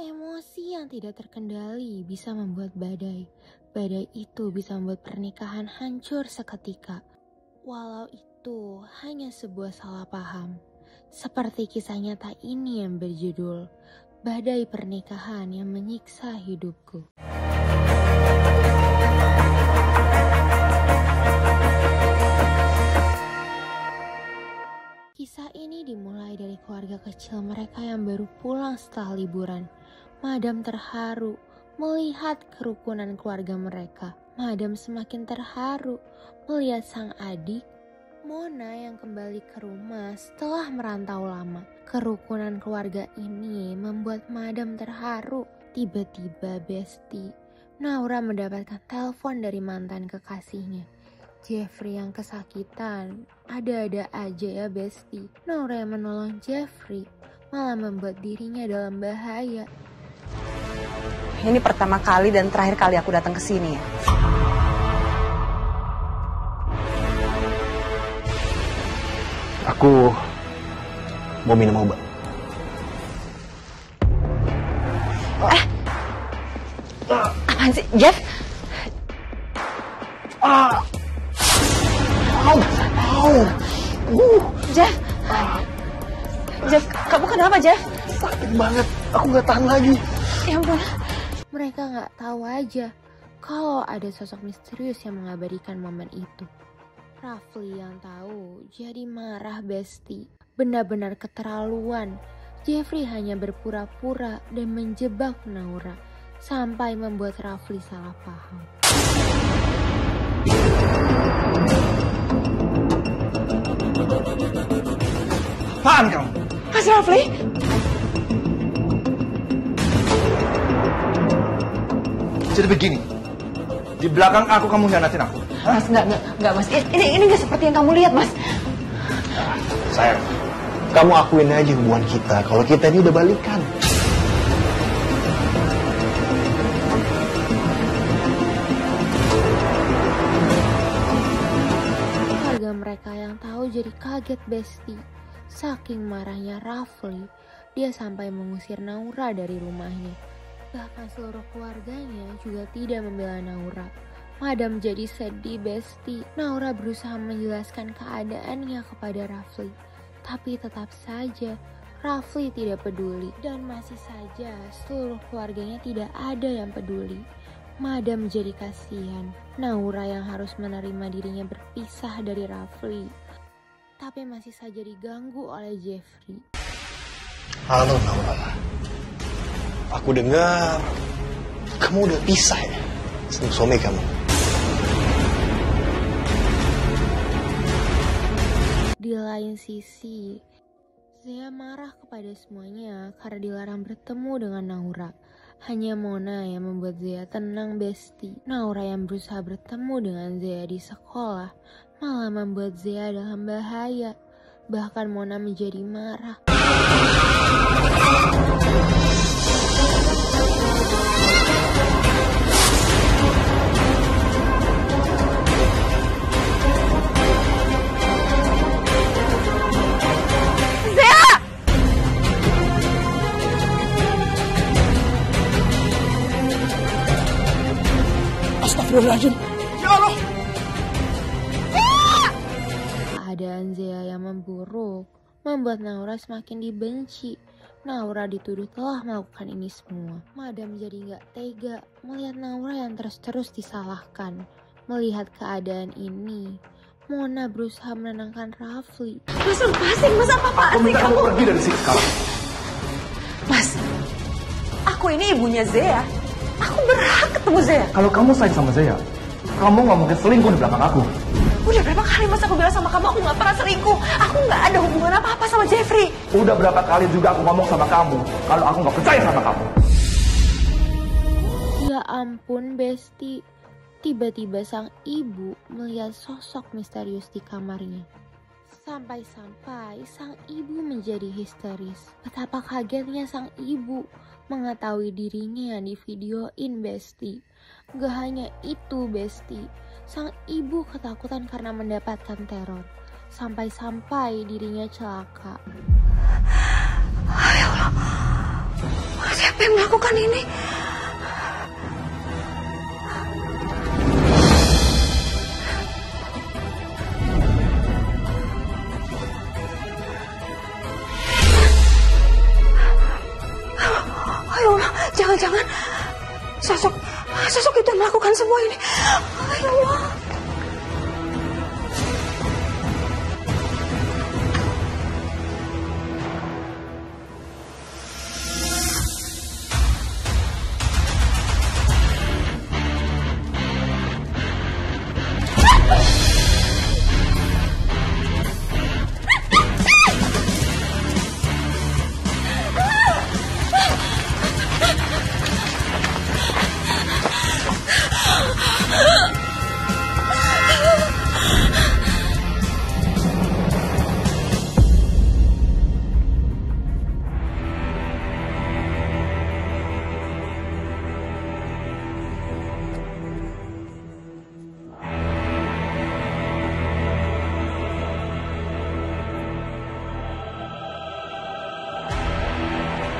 Emosi yang tidak terkendali bisa membuat badai. Badai itu bisa membuat pernikahan hancur seketika. Walau itu hanya sebuah salah paham. Seperti kisah nyata ini yang berjudul Badai Pernikahan yang Menyiksa Hidupku. Kisah ini dimulai dari keluarga kecil mereka yang baru pulang setelah liburan. Madam terharu melihat kerukunan keluarga mereka. Madam semakin terharu melihat sang adik Mona yang kembali ke rumah setelah merantau lama. Kerukunan keluarga ini membuat Madam terharu. Tiba-tiba Besti, Naura mendapatkan telepon dari mantan kekasihnya. Jeffrey yang kesakitan. Ada-ada aja ya Besti. Naura yang menolong Jeffrey malah membuat dirinya dalam bahaya. Ini pertama kali dan terakhir kali aku datang ke sini ya. Aku mau minum obat. Apaan sih, Jeff? Jeff, Jeff, kamu kenapa, Jeff? Sakit banget, aku gak tahan lagi. Ya ampun. Mereka gak tahu aja kalau ada sosok misterius yang mengabadikan momen itu. Rafli yang tahu jadi marah Besti. Benar-benar keterlaluan. Jeffrey hanya berpura-pura dan menjebak Naura sampai membuat Rafli salah paham. Apaan kamu? Mas Rafli? Jadi begini, di belakang aku kamu hianatin aku. Mas, enggak Mas. Ini enggak seperti yang kamu lihat, Mas. Sayang, kamu akuin aja hubungan kita kalau kita ini udah balikan. Keluarga mereka yang tahu jadi kaget Besti. Saking marahnya Rafli, dia sampai mengusir Naura dari rumahnya. Bahkan seluruh keluarganya juga tidak membela Naura. Madam jadi sedih Besti. Naura berusaha menjelaskan keadaannya kepada Rafli. Tapi tetap saja Rafli tidak peduli. Dan masih saja seluruh keluarganya tidak ada yang peduli. Madam jadi kasihan. Naura yang harus menerima dirinya berpisah dari Rafli. Tapi masih saja diganggu oleh Jeffrey. Halo Naura. Aku dengar kamu udah pisah ya sama suami kamu. Di lain sisi, Zea marah kepada semuanya karena dilarang bertemu dengan Naura. Hanya Mona yang membuat Zea tenang Besti. Naura yang berusaha bertemu dengan Zea di sekolah malah membuat Zea dalam bahaya. Bahkan Mona menjadi marah. Astagfirullahaladzim. Ya Allah. Keadaan Zea yang memburuk membuat Naura semakin dibenci. Naura dituduh telah melakukan ini semua. Madam jadi gak tega melihat Naura yang terus-terus disalahkan. Melihat keadaan ini, Mona berusaha menenangkan Rafli. Mas, lepasin, Mas, apa-apaan Aku minta kamu pergi dari sini sekarang. Mas, aku ini ibunya Zea. Aku berhak ketemu Zea. Kalau kamu sayang sama Zea, kamu nggak mungkin selingkuh di belakang aku. Udah berapa kali Mas aku bilang sama kamu aku nggak pernah selingkuh. Aku nggak ada hubungan apa-apa sama Jeffrey. Udah berapa kali juga aku ngomong sama kamu kalau aku nggak percaya sama kamu. Ya ampun Besti. Tiba-tiba sang ibu melihat sosok misterius di kamarnya. Sampai-sampai sang ibu menjadi histeris. Betapa kagetnya sang ibu mengetahui dirinya yang divideoin Besti. Gak hanya itu Besti, sang ibu ketakutan karena mendapatkan teror. Sampai-sampai dirinya celaka. Ya Allah, siapa yang melakukan ini? Ayo, jangan-jangan sosok itu yang melakukan semua ini. Ayo, Allah.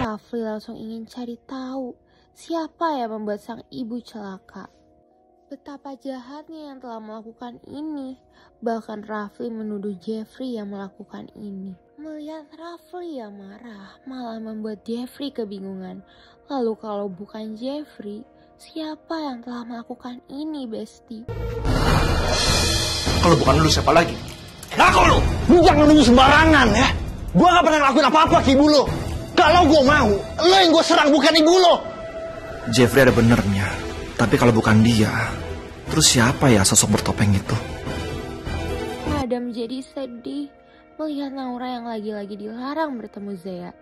Rafli langsung ingin cari tahu siapa yang membuat sang ibu celaka. Betapa jahatnya yang telah melakukan ini. Bahkan Rafli menuduh Jeffrey yang melakukan ini. Melihat Rafli yang marah malah membuat Jeffrey kebingungan. Lalu kalau bukan Jeffrey, siapa yang telah melakukan ini, Besti? Kalau bukan lu siapa lagi? Ngaku lu! Lu jangan nuduh sembarangan ya. Gua gak pernah ngelakuin apa-apa ke ibu lu. Kalau gue mau, lo yang gue serang bukan ibu lo. Jeffrey ada benernya. Tapi kalau bukan dia, terus siapa ya sosok bertopeng itu? Madam jadi sedih melihat Naura yang lagi-lagi dilarang bertemu Zea.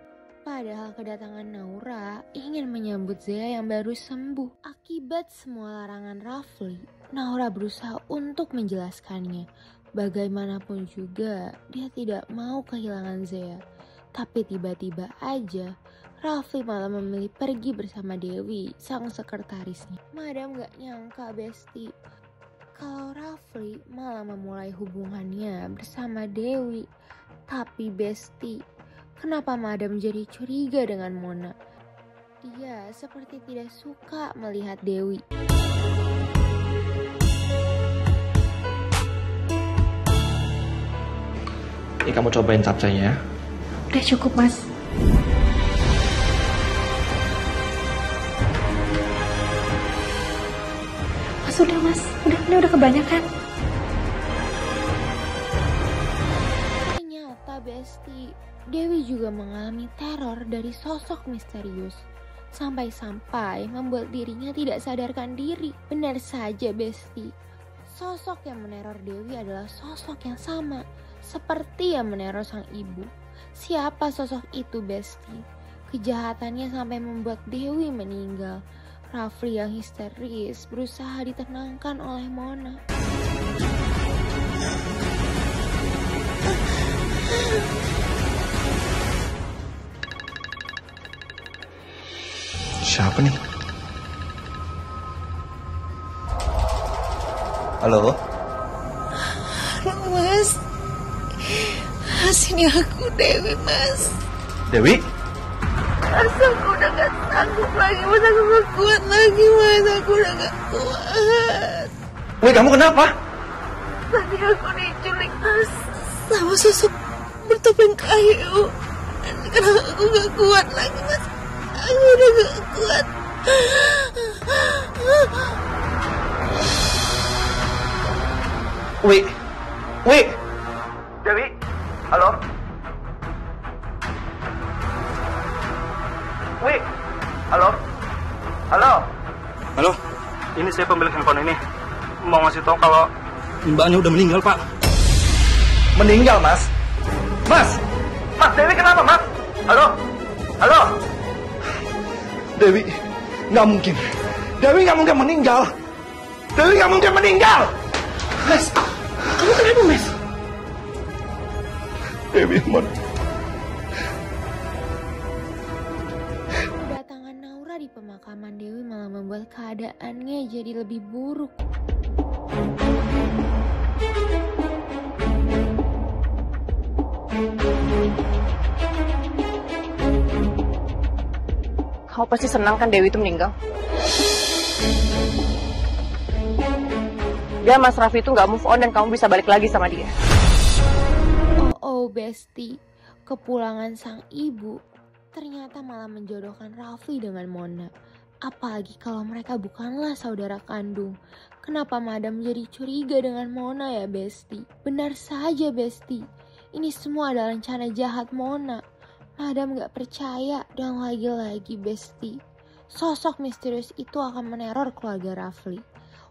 Padahal kedatangan Naura ingin menyambut Zea yang baru sembuh. Akibat semua larangan Rafli, Naura berusaha untuk menjelaskannya. Bagaimanapun juga, dia tidak mau kehilangan Zea. Tapi tiba-tiba aja Rafli malah memilih pergi bersama Dewi, sang sekretarisnya. Madam gak nyangka, Besti, kalau Rafli malah memulai hubungannya bersama Dewi. Tapi Besti, kenapa Madam jadi curiga dengan Mona? Dia seperti tidak suka melihat Dewi. Ini kamu cobain capcaynya ya. Udah cukup, Mas. Mas, udah, Mas. Ini udah kebanyakan. Ternyata, Besti, Dewi juga mengalami teror dari sosok misterius. Sampai-sampai membuat dirinya tidak sadarkan diri. Benar saja, Besti. Sosok yang meneror Dewi adalah sosok yang sama, seperti yang meneror sang ibu. Siapa sosok itu, Besti? Kejahatannya sampai membuat Dewi meninggal. Rafli yang histeris berusaha ditenangkan oleh Mona. Siapa nih? Halo? Mas, ini aku Dewi, Mas. Dewi? Mas, aku udah gak sanggup lagi, Mas. Aku gak kuat lagi, Mas. Aku udah gak kuat. Wih, kamu kenapa? Tadi aku diculik, Mas, sama sosok bertopeng kayu. Dan sekarang aku gak kuat lagi, Mas. Aku udah gak kuat. Wih. Dewi, halo? Wi, halo? Halo? Ini saya pemilik handphone ini. Mau ngasih tahu kalau Mbaknya udah meninggal, Pak. meninggal, Mas. Mas, Dewi kenapa, Mas? Halo? Dewi, nggak mungkin. Dewi nggak mungkin meninggal. Mas, kamu kenapa, Mas? Dewi, Mon. Kedatangan Naura di pemakaman Dewi malah membuat keadaannya jadi lebih buruk. Kamu pasti senang kan Dewi itu meninggal? Dia Mas Raffi itu nggak move on dan kamu bisa balik lagi sama dia. Oh Besti, kepulangan sang ibu ternyata malah menjodohkan Raffi dengan Mona. Apalagi kalau mereka bukanlah saudara kandung. Kenapa Madam jadi curiga dengan Mona ya Besti? Benar saja Besti, ini semua adalah rencana jahat Mona. Madam gak percaya dan lagi-lagi Besti, sosok misterius itu akan meneror keluarga Rafli.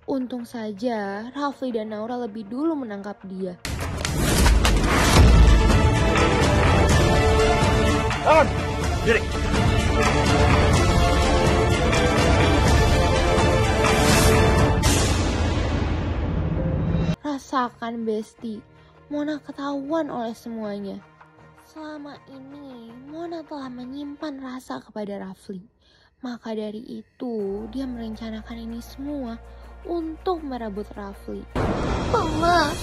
Untung saja Rafli dan Naura lebih dulu menangkap dia. Diri. Rasakan Besti, Mona ketahuan oleh semuanya. Selama ini Mona telah menyimpan rasa kepada Rafli. Maka dari itu dia merencanakan ini semua untuk merebut Rafli. Mama.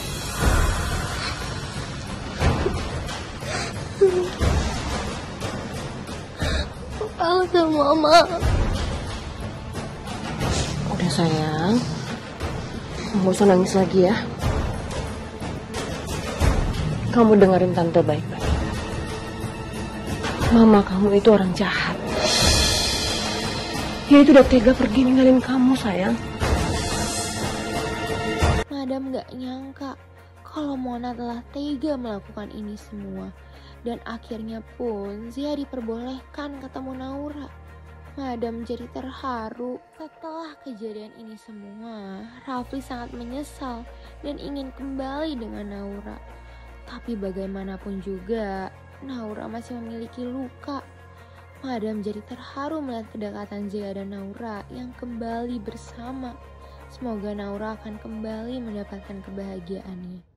Udah Mama. Udah sayang, kamu usah nangis lagi ya. Kamu dengerin tante baik-baik. Mama kamu itu orang jahat. Dia itu udah tega pergi ninggalin kamu sayang. Madam gak nyangka kalau Mona telah tega melakukan ini semua. Dan akhirnya pun Zia diperbolehkan ketemu Naura. Madam jadi terharu. Setelah kejadian ini semua, Rafli sangat menyesal dan ingin kembali dengan Naura. Tapi bagaimanapun juga, Naura masih memiliki luka. Madam jadi terharu melihat kedekatan Zia dan Naura yang kembali bersama. Semoga Naura akan kembali mendapatkan kebahagiaannya.